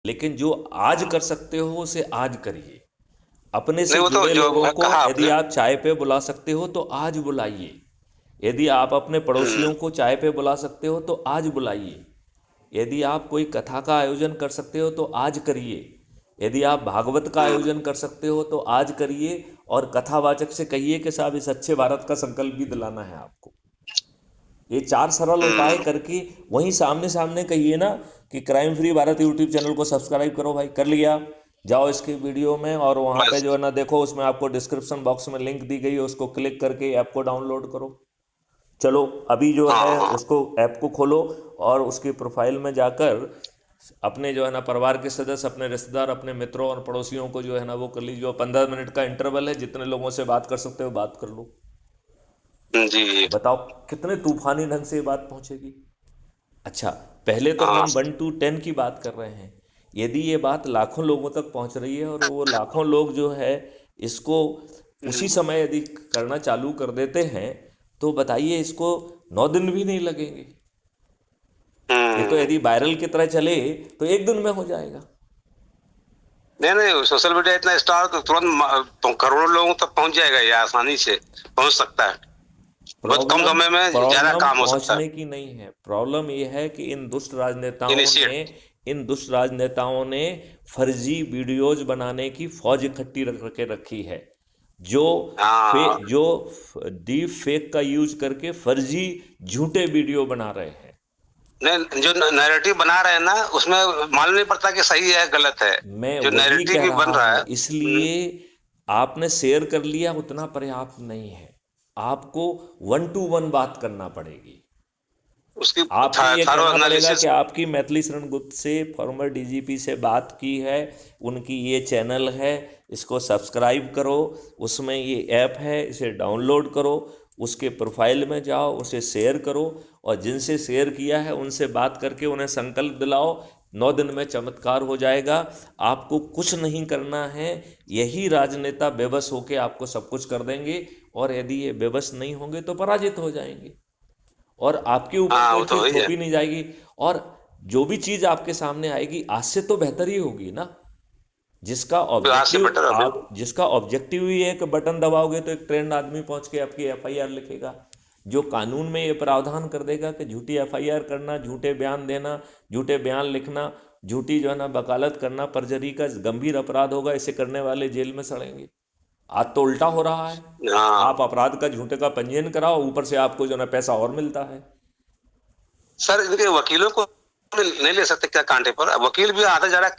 लेकिन जो आज कर सकते हो उसे आज करिए। अपने नहीं, से वो तो जुड़े जो लोगों को कहा यदि आपने। आप चाय पे बुला सकते हो तो आज बुलाइए। यदि आप अपने हम्म। पड़ोसियों को चाय पे बुला सकते हो तो आज बुलाइए। यदि आप कोई कथा का आयोजन कर सकते हो तो आज करिए। यदि आप भागवत का हम्म। आयोजन कर सकते हो तो आज करिए। और कथावाचक से कहिए कि साहब इस अच्छे भारत का संकल्प भी दिलाना है आपको। ये 4 सरल उपाय हम्म। करके वहीं सामने सामने कहिए ना कि crime free Bharat YouTube channel को सब्सक्राइब करो भाई। कर लिया? जाओ इसके वीडियो में और वहाँ पे बस। जो है ना देखो, उसमें आपको डिस्क्रिप्शन बॉक्स में लिंक दी गई है, उसको क्लिक करके ऐप को डाउनलोड करो। चलो अभी जो हाँ है हाँ। उसको ऐप को खोलो और उसकी प्रोफाइल में जाकर अपने जो है ना परिवार के सदस्य, अपने रिश्तेदार, अपने मित्रों और पड़ोसियों को जो है ना वो कर लीजिए। जो 15 मिनट का इंटरवल है, जितने लोगों से बात कर सकते हो बात कर लो। जी। बताओ कितने तूफानी ढंग से ये बात पहुंचेगी। अच्छा, पहले तो हाँ। हम 1 to 10 की बात कर रहे हैं। यदि ये बात लाखों लोगों तक पहुंच रही है और वो लाखों लोग जो है इसको उसी हम्म। समय यदि करना चालू कर देते हैं तो बताइए, इसको 9 दिन भी नहीं लगेंगे। ये तो हम्म। यदि वायरल की तरह चले तो 1 दिन में हो जाएगा। नहीं नहीं, सोशल मीडिया इतना स्टार तो तुरंत करोड़ों लोगों तक पहुंच जाएगा, ये आसानी से पहुंच सकता है। बहुत कम प्रॉब्लम समय में ज्यादा प्रॉब्लम काम हो सकता है। पहुंचने की नहीं है। प्रॉब्लम ये है कि इनिशिएट। इन दुष्ट राजनेताओं ने फर्जी वीडियोज बनाने की फौज इकट्ठी रख के रखी है। जो हाँ। जो डीप फेक का यूज करके फर्जी झूठे वीडियो बना रहे हैं। नहीं, जो नैरेटिव बना रहे हैं ना, उसमें मालूम नहीं पड़ता कि सही है गलत है। मैं जो वही नैरेटिव कह भी रहा बन रहा हूं, है। इसलिए आपने शेयर कर लिया उतना पर्याप्त नहीं है। आपको 1 to 1 बात करना पड़ेगी। उसकी आपको ये थारो कहना पड़ेगा एनालिसिस। कि आपकी मैथिली शरण गुप्त से फॉर्मर डीजीपी से बात की है, उनकी ये चैनल है, इसको सब्सक्राइब करो, उसमें ये ऐप है, इसे डाउनलोड करो, उसके प्रोफाइल में जाओ, उसे शेयर करो और जिनसे शेयर किया है उनसे बात करके उन्हें संकल्प दिलाओ। 9 दिन में चमत्कार हो जाएगा। आपको कुछ नहीं करना है। यही राजनेता बेबस होके आपको सब कुछ कर देंगे और यदि ये बेबस नहीं होंगे तो पराजित हो जाएंगे और आपके ऊपर हाँ, कोई वो तो चीज़ वही है। थोपी नहीं जाएगी। और जो भी चीज़ आपके सामने आएगी आज से तो बेहतर ही होगी ना। आज से बेटर है, बिल्कुल। जिसका ऑब्जेक्टिव ही है कि बटन दबाओगे तो एक ट्रेंड आदमी पहुंच के आपकी एफआईआर लिखेगा। जो कानून में ये प्रावधान कर देगा कि झूठी एफआईआर करना, झूठे बयान देना, झूठे बयान लिखना, झूठी जो है ना वकालत करना परजरी का गंभीर अपराध होगा, इसे करने वाले जेल में सड़ेंगे। आज तो उल्टा हो रहा है। हाँ। आप अपराध का झूठे का पंजीयन कराओ, ऊपर से आपको जो है ना पैसा और मिलता है। सर, इनके वकीलों को नहीं ले सकते क्या कांटे पर? वकील भी आता जा रहा है।